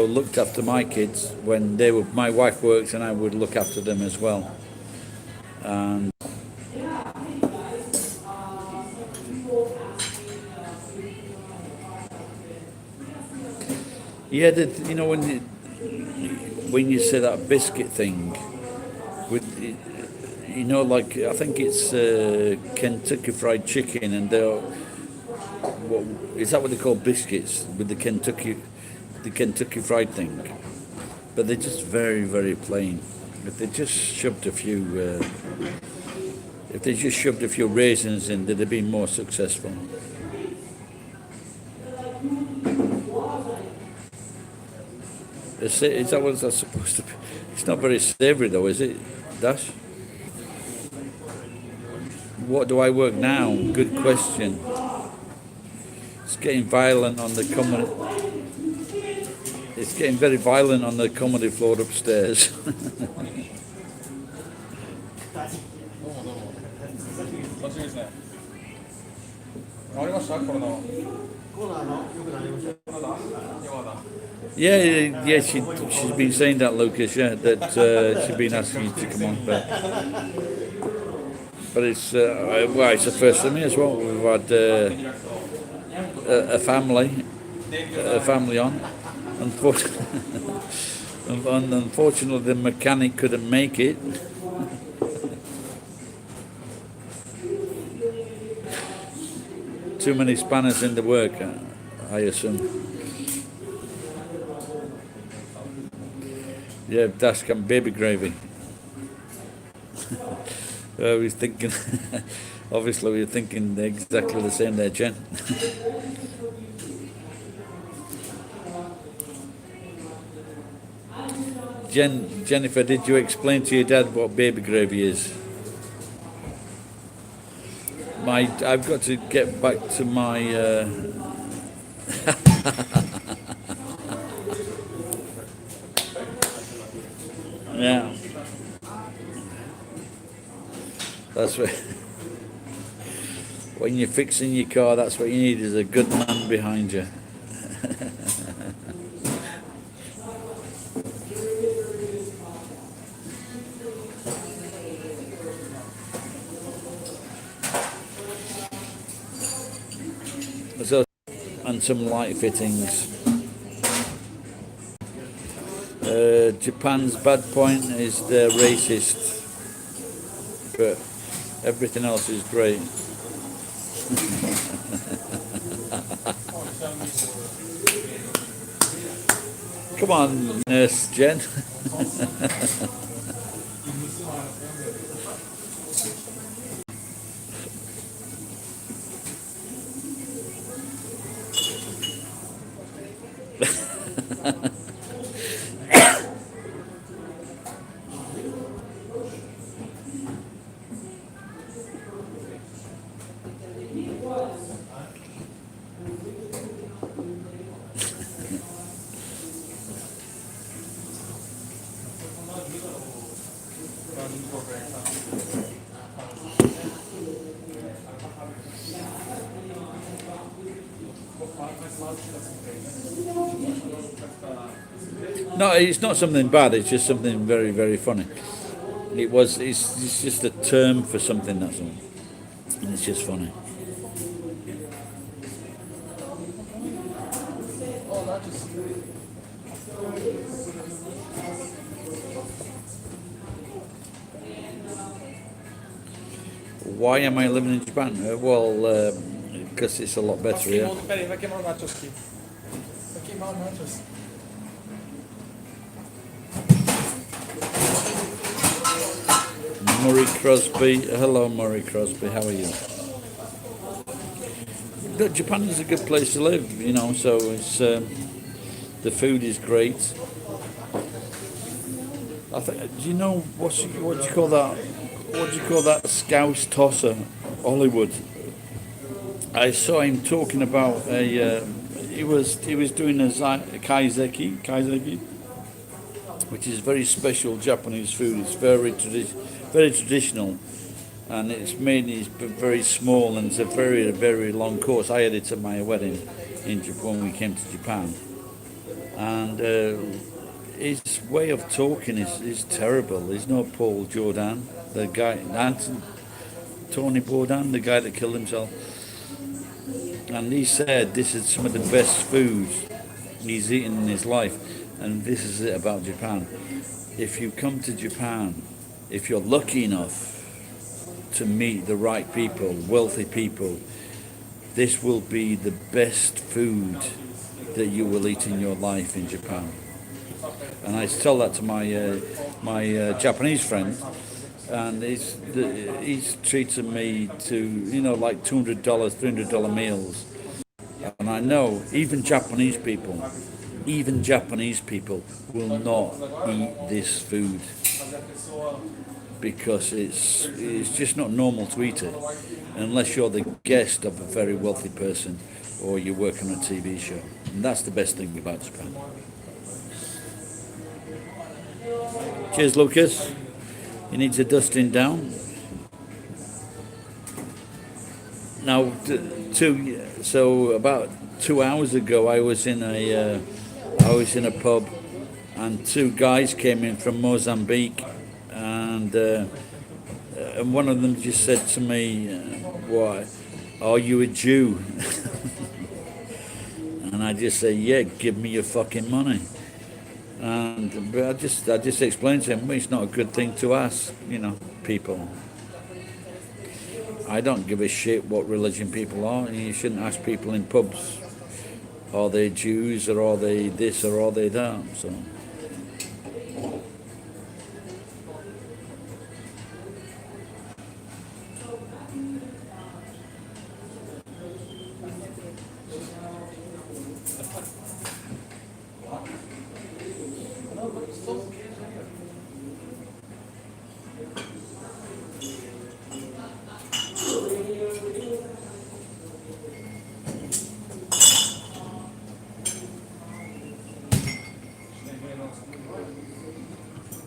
looked after my kids when my wife worked, and I would look after them as well. And yeah, you know, when you say that biscuit thing, with you know, like I think it's Kentucky Fried Chicken, and is that what they call biscuits with the Kentucky Fried thing? But they're just very, very plain. If they just shoved a few raisins in, they'd have been more successful. Is that what that's supposed to be? It's not very savoury though, is it, Dash? What do I work now? Good question. It's getting violent on the comedy. It's getting very violent on the comedy floor upstairs. 楽しみですね。ありましたコロナは。コロナの良くなりました。まだ？まだ。 Yeah, she's been saying that, Lucas. Yeah, that she's been asking you to come on, but it's well, it's the first for me as well. We've had a family on. Unfortunately, unfortunately, the mechanic couldn't make it. Too many spanners in the work, I assume. Yeah, dashcam baby gravy. I was thinking, obviously, we were thinking exactly the same there, Jen. Jennifer, did you explain to your dad what baby gravy is? I've got to get back to my. Yeah, that's what. When you're fixing your car, that's what you need is a good man behind you. So, and some light fittings. Japan's bad point is they're racist, but everything else is great. Come on, Nurse Jen. No, it's not something bad. It's just something very, very funny. It's just a term for something, that's all, and it's just funny. Why am I living in Japan? Well, because it's a lot better here. Murray Crosby. Hello, Murray Crosby. How are you? Look, Japan is a good place to live, you know. So it's the food is great. I think. Do you know what do you call that? What do you call that Scouse tosser? Hollywood. I saw him talking about a. He was doing a kaiseki, which is very special Japanese food. It's very traditional, and it's made. It's very small, and it's a very, very long course. I had it at my wedding in Japan when we came to Japan, and his way of talking is terrible. He's not Paul Jordan, the guy, Tony Bourdain, the guy that killed himself, and he said this is some of the best food he's eaten in his life, and this is it about Japan. If you come to Japan, if you're lucky enough to meet the right people, wealthy people, this will be the best food that you will eat in your life in Japan. And I tell that to my Japanese friend, and he's treating me to like $200, $300 meals. And I know even Japanese people will not eat this food because it's just not normal to eat it unless you're the guest of a very wealthy person or you work on a TV show. And that's the best thing about Japan. Cheers, Lucas. You need to dusting down. Now, so about 2 hours ago, I was in a pub, and two guys came in from Mozambique, and one of them just said to me, "Why, are you a Jew?" And I just say, yeah, give me your fucking money. And but I just explained to him, well, it's not a good thing to ask, people. I don't give a shit what religion people are. You shouldn't ask people in pubs, are they Jews or are they this or are they that? So.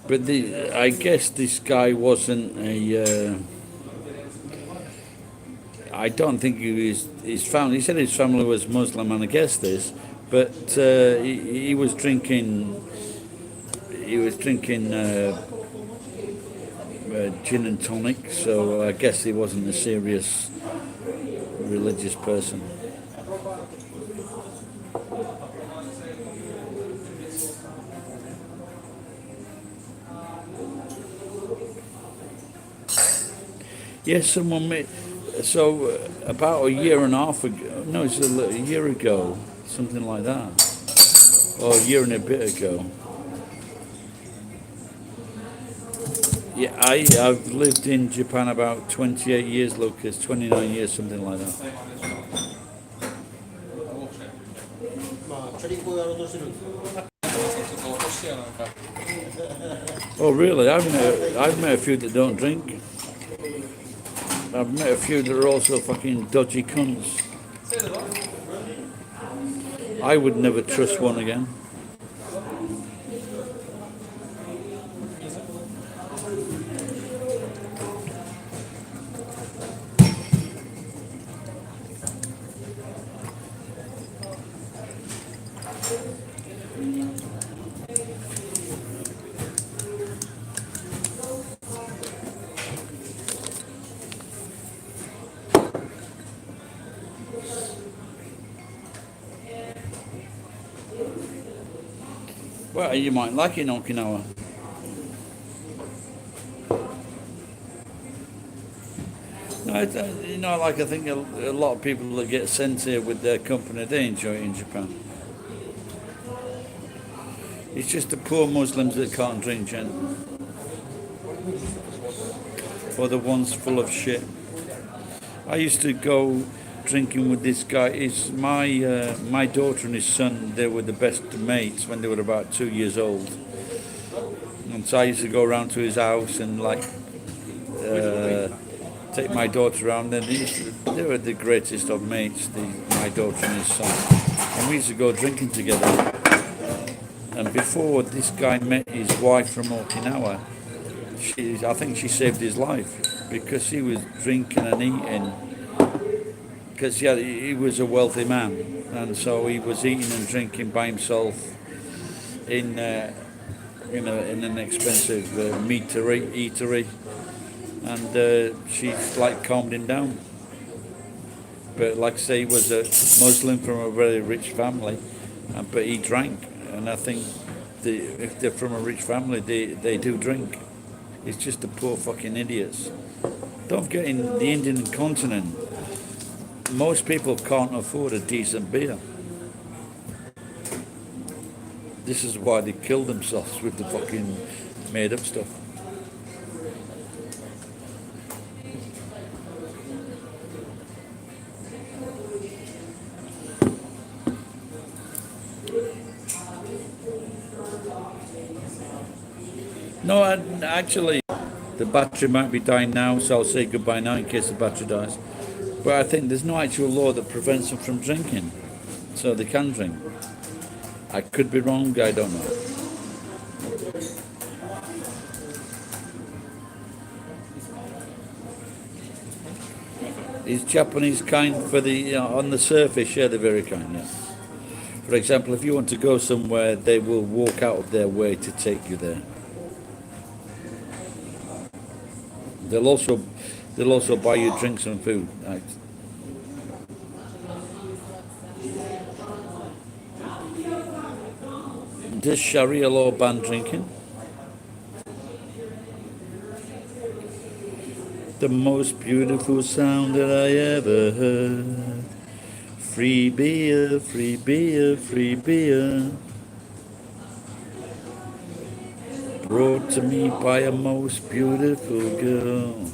But I guess this guy wasn't a. I don't think he was his family. He said his family was Muslim, and I guess this, but he was drinking. He was drinking gin and tonic, so I guess he wasn't a serious religious person. Yes, someone made. So about a year and a half ago, no, it's a year ago, something like that, or a year and a bit ago. Yeah, I've lived in Japan about 28 years, Lucas, 29 years, something like that. まあチャリンコをやろうとしてるんですよ。ちょっと落としてよなんか。 Oh, really? I've met a few that don't drink. I've met a few that are also fucking dodgy cunts. I would never trust one again. Well, you might like it in Okinawa. No, like I think a lot of people that get sent here with their company, they enjoy it in Japan. It's just the poor Muslims that can't drink gin. Or the ones full of shit. I used to go drinking with this guy. My daughter and his son, they were the best mates when they were about 2 years old. And so I used to go around to his house and take my daughter around. And they were the greatest of mates, my daughter and his son. And we used to go drinking together. And before this guy met his wife from Okinawa, I think she saved his life because he was drinking and eating. Because he was a wealthy man, and so he was eating and drinking by himself in an expensive eatery, and she calmed him down. But like I say, he was a Muslim from a very rich family, but he drank, and I think if they're from a rich family, they do drink. It's just the poor fucking idiots. Don't forget, in the Indian continent, most people can't afford a decent beer. This is why they kill themselves with the fucking made up stuff. No, actually, the battery might be dying now, so I'll say goodbye now in case the battery dies. But I think there's no actual law that prevents them from drinking, so they can drink. I could be wrong, I don't know. Is Japanese kind for the on the surface? Yeah, they're very kind. Yeah. For example, if you want to go somewhere, they will walk out of their way to take you there. They'll also buy you drinks and food. Does Sharia law ban drinking? The most beautiful sound that I ever heard. Free beer, free beer, free beer. Brought to me by a most beautiful girl.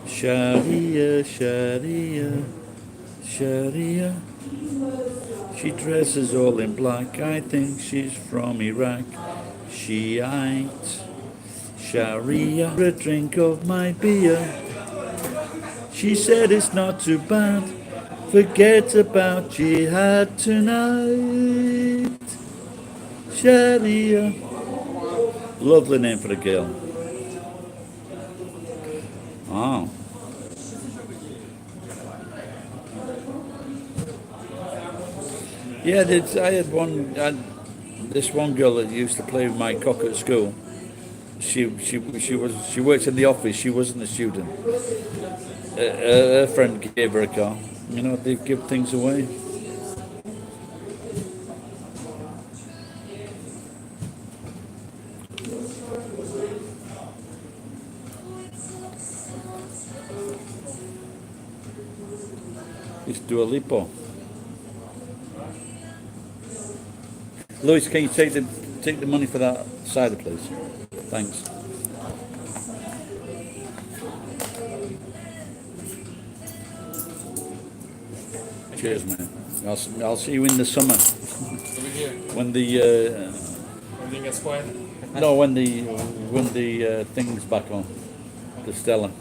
Sharia, Sharia, Sharia. She dresses all in black. I think she's from Iraq. Shiite. Sharia, a drink of my beer. She said it's not too bad. Forget about jihad tonight. Sharia. Lovely name for a girl. Oh. Yeah, I had this one girl that used to play with my cock at school. She worked in the office. She wasn't a student. Her friend gave her a car. You know, they give things away. It's Dua Lipa. Louis, can you take the money for that cider, please? Thanks. Cheers, man. I'll see you in the summer Over here. when the Everything gets quiet. no when the thing's back on, the Stella.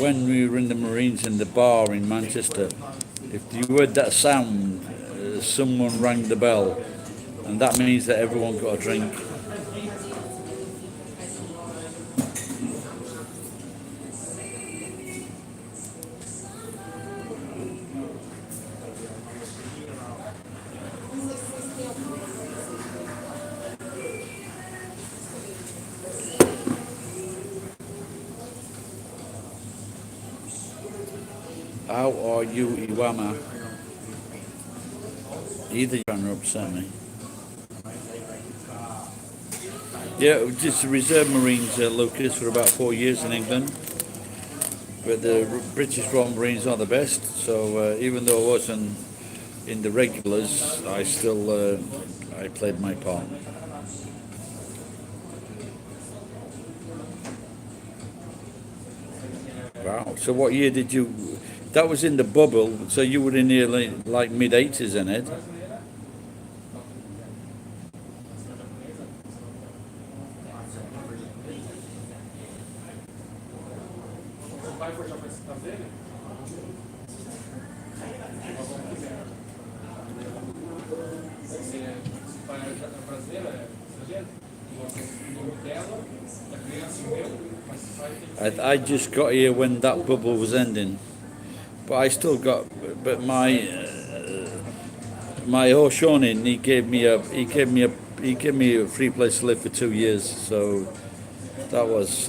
When we were in the Marines in the bar in Manchester, if you heard that sound, someone rang the bell, and that means that everyone got a drink. How are you, Iwama? Either trying to upset me. Yeah, just reserve Marines, Lucas, for about 4 years in England. But the British Royal Marines are the best. So even though I wasn't in the regulars, I still I played my part. Wow. So what year did you? That was in the bubble. So you were in here like mid-80s, then, Ed? I just got here when that bubble was ending, but I still got. But my O'Shaughnessy, he gave me a free place to live for 2 years. So that was.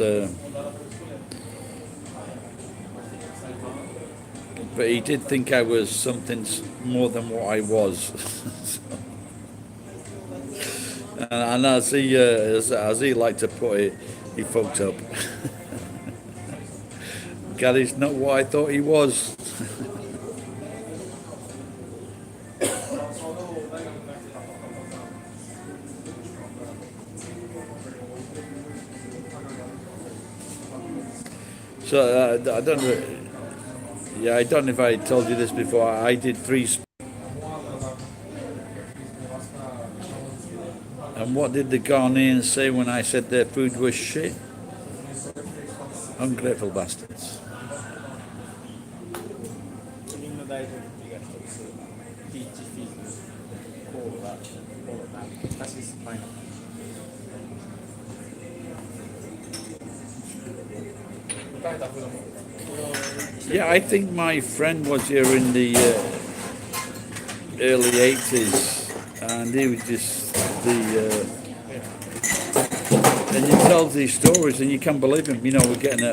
But he did think I was something more than what I was. And as he liked to put it, he fucked up. Gary's not what I thought he was. So I don't know. Yeah, I don't know if I told you this before. I did 3. And what did the Ghanaians say when I said their food was shit? Ungrateful bastards. キリンの代表的が一つ、ピーチフィグ、コーラ、カシスパイナップル。迎えた子供 Yeah, I think my friend was here in the early 80s, and he was just and he tells these stories, and you can't believe him. You know, we're getting a